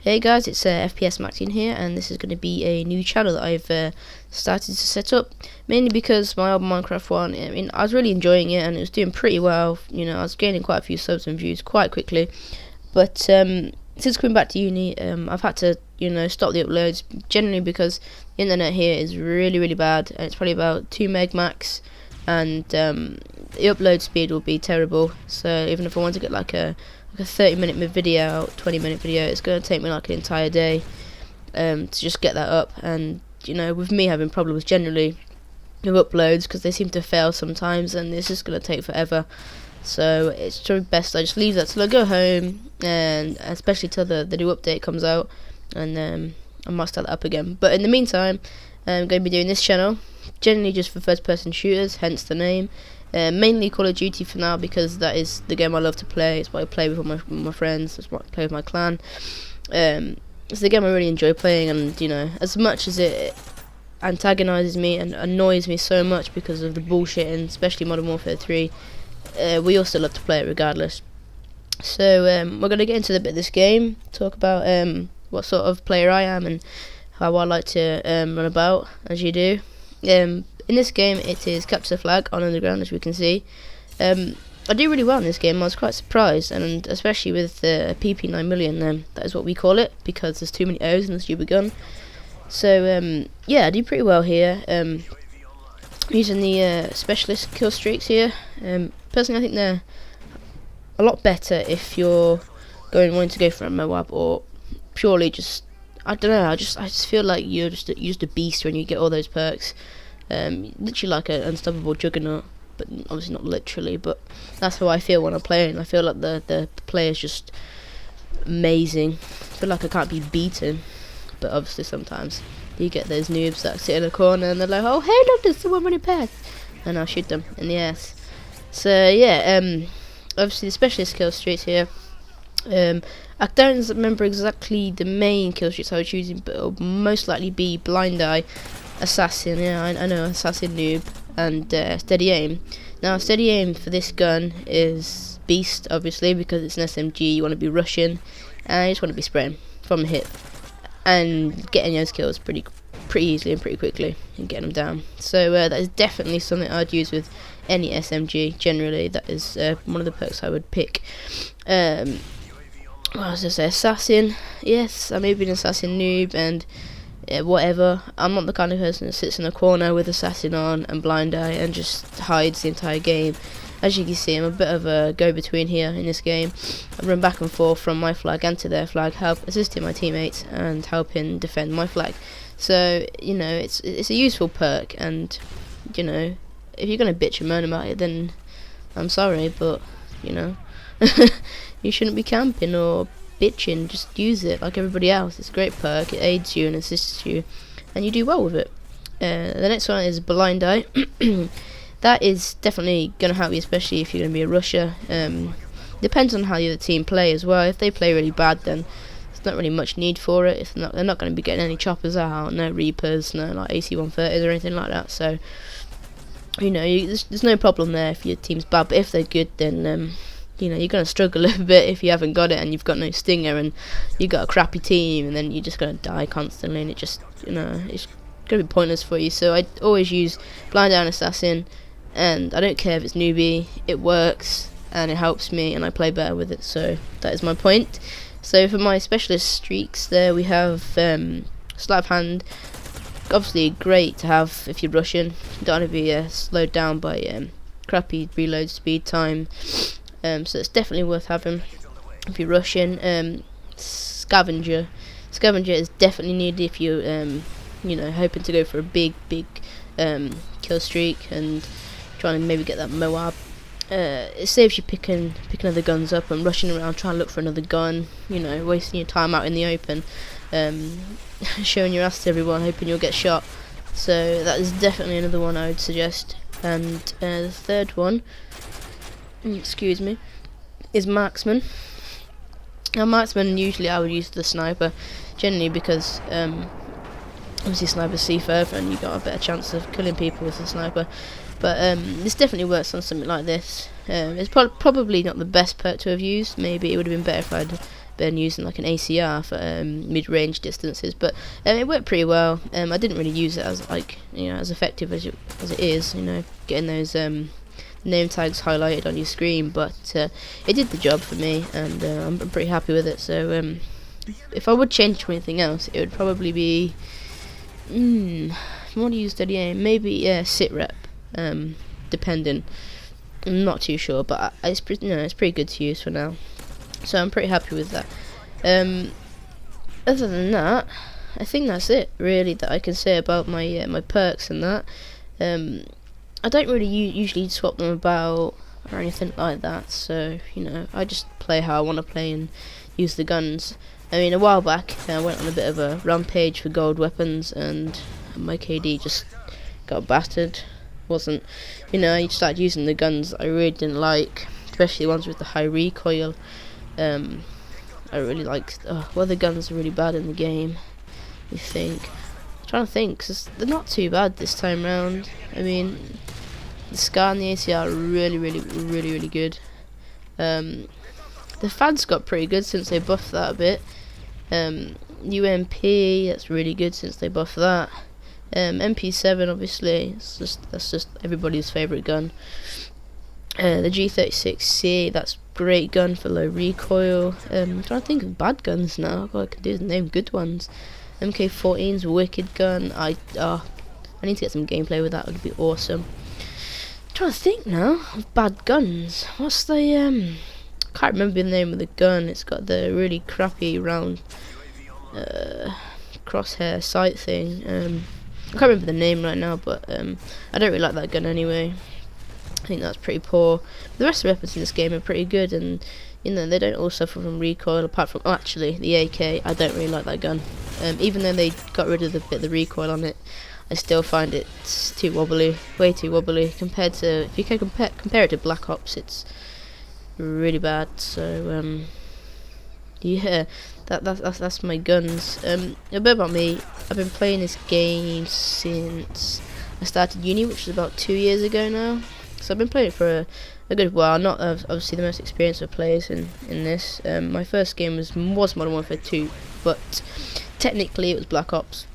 Hey guys, it's FPSMaxine here, and this is going to be a new channel that I've started to set up, mainly because my old Minecraft one, I mean, I was really enjoying it and it was doing pretty well. You know, I was gaining quite a few subs and views quite quickly, but since coming back to uni, I've had to, stop the uploads, generally because the internet here is really bad, and it's probably about 2 meg max, and the upload speed will be terrible. So even if I want to get like a 30-minute video, 20-minute video, it's going to take me like an entire day to just get that up. And with me having problems generally with uploads, because they seem to fail sometimes, and it's just going to take forever. So it's probably best I just leave that till I go home, and especially till the new update comes out, and I might start that up again. But in the meantime, I'm going to be doing this channel generally just for first-person shooters, hence the name. Mainly Call of Duty for now, because that is the game I love to play. It's what I play with all my friends. It's what I play with my clan. It's the game I really enjoy playing, and as much as it antagonises me and annoys me so much because of the bullshit, and especially Modern Warfare 3, we all still love to play it regardless. So we're going to get into the bit of this game, talk about what sort of player I am and how I like to run about, as you do. In this game, it is capture the flag on Underground, as we can see. I do really well in this game. I was quite surprised, and especially with the PP9 million, that is what we call it, because there's too many O's in the stupid gun. So yeah, I do pretty well here. Using the specialist kill streaks here. Personally, I think they're a lot better if you're wanting to go for a Moab, or purely just, I don't know. I just feel like you're just a beast when you get all those perks. Literally like an unstoppable juggernaut, but obviously not literally, but that's how I feel when I'm playing. I feel like the player's just amazing. I feel like I can't be beaten, but obviously sometimes you get those noobs that sit in a corner and they're like, oh hey look, there's someone running past, and I'll shoot them in the ass. So yeah, obviously the specialist kill streaks here. I don't remember exactly the main kill streaks I was using, but it'll most likely be blind eye, assassin, yeah, I know, assassin, noob, and steady aim. Now steady aim for this gun is beast, obviously, because it's an SMG. You want to be rushing, and you just want to be spraying from the hip and getting those kills pretty easily and pretty quickly and getting them down. So that is definitely something I'd use with any SMG. Generally, that is one of the perks I would pick. What was I say? Assassin. Yes, I may be an assassin noob and whatever. I'm not the kind of person that sits in a corner with assassin on and blind eye and just hides the entire game. As you can see, I'm a bit of a go-between here in this game. I run back and forth from my flag and to their flag, assisting my teammates and helping defend my flag. So it's a useful perk, and if you're gonna bitch and moan about it, then I'm sorry, but you shouldn't be camping or bitching. Just use it like everybody else. It's a great perk. It aids you and assists you, and you do well with it. The next one is blind eye. That is definitely going to help you, especially if you're going to be a rusher. Depends on how the other team play as well. If they play really bad, then there's not really much need for it. If they're not going to be getting any choppers out, no Reapers, no like AC-130s or anything like that. So there's no problem there if your team's bad. But if they're good, then you're going to struggle a little bit if you haven't got it and you've got no stinger and you've got a crappy team, and then you're just going to die constantly, and it just it's going to be pointless for you. So I always use blind eye and assassin, and I don't care if it's newbie, it works and it helps me and I play better with it. So that is my point. So for my specialist streaks there, we have sleight of hand. Obviously great to have if you're rushing. You don't want to be slowed down by crappy reload speed time. So it's definitely worth having if you're rushing. Scavenger is definitely needed if you're hoping to go for a big kill streak and trying to maybe get that Moab. It saves you picking other guns up and rushing around trying to look for another gun, wasting your time out in the open, showing your ass to everyone hoping you'll get shot. So that is definitely another one I would suggest. And the third one, excuse me, is marksman. Now marksman, usually I would use the sniper, generally because obviously snipers see further and you got a better chance of killing people with the sniper. But this definitely works on something like this. It's probably not the best perk to have used. Maybe it would have been better if I'd been using like an ACR for mid-range distances, but it worked pretty well. I didn't really use it as like, as effective as it is, getting those name tags highlighted on your screen, but it did the job for me, and I'm pretty happy with it. So if I would change to anything else, it would probably be what do you steady aim? Maybe sit rep, depending. I'm not too sure, but it's pretty good to use for now. So I'm pretty happy with that. Other than that, I think that's it really that I can say about my my perks and that. I don't really usually swap them about or anything like that. So I just play how I want to play and use the guns. I mean, a while back I went on a bit of a rampage for gold weapons, and my KD just got battered. Wasn't, I started using the guns I really didn't like, especially ones with the high recoil. I really liked. Well, the guns are really bad in the game. I'm trying to think, because they're not too bad this time round. I mean, the SCAR and the ACR are really good. The FAD's got pretty good since they buffed that a bit. UMP, that's really good since they buffed that. MP7, obviously, that's just everybody's favourite gun. The G36C, that's great gun for low recoil. I'm trying to think of bad guns now. All I can do is name good ones. MK14's a wicked gun. I need to get some gameplay with that. Would be awesome. I'm trying to think now of bad guns. What's the can't remember the name of the gun. It's got the really crappy round crosshair sight thing. I can't remember the name right now, but I don't really like that gun anyway. I think that's pretty poor. The rest of the weapons in this game are pretty good, and they don't all suffer from recoil, apart from actually the AK. I don't really like that gun. Even though they got rid of the bit of the recoil on it, I still find it too wobbly, way too wobbly compared to, if you can compare it to Black Ops, it's really bad. So yeah, that's my guns. A bit about me. I've been playing this game since I started uni, which is about 2 years ago now. So I've been playing it for a good while. Not obviously the most experienced of players in this. My first game was Modern Warfare 2, but technically it was Black Ops,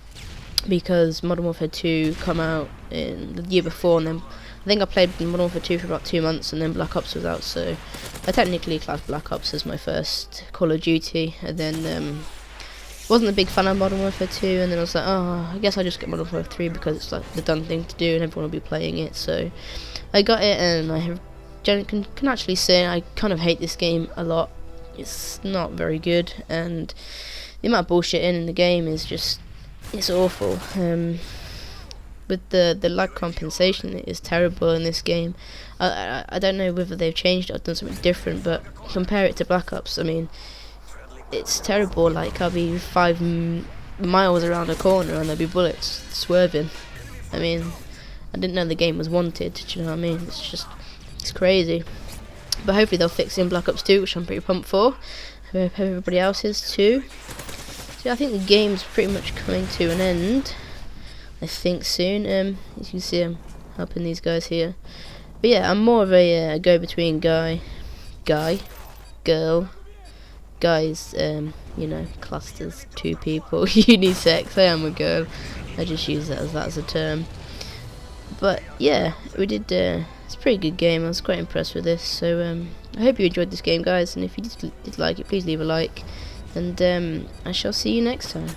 because Modern Warfare 2 come out in the year before, and then I think I played Modern Warfare 2 for about 2 months, and then Black Ops was out, so I technically class Black Ops as my first Call of Duty. And then wasn't a big fan of Modern Warfare 2, and then I was like, I guess I'll just get Modern Warfare 3 because it's like the done thing to do and everyone will be playing it. So I got it, and I can actually say I kind of hate this game a lot. It's not very good, and the amount of bullshit in the game is just, it's awful. With the lag compensation, it is terrible in this game. I don't know whether they've changed it or done something different, but compare it to Black Ops, I mean, it's terrible. Like, I'll be 5 miles around a corner and there'll be bullets swerving. I mean, I didn't know the game was wanted, do you know what I mean? It's crazy. But hopefully they'll fix it in Black Ops 2, which I'm pretty pumped for. I hope everybody else is too. So I think the game's pretty much coming to an end, I think soon. As you can see, I'm helping these guys here. But yeah, I'm more of a go-between guy, girl. Guys, classed as 2 people, unisex. I am a girl. I just use that as a term. But yeah, we did. It's a pretty good game. I was quite impressed with this. So I hope you enjoyed this game, guys. And if you did like it, please leave a like. And I shall see you next time.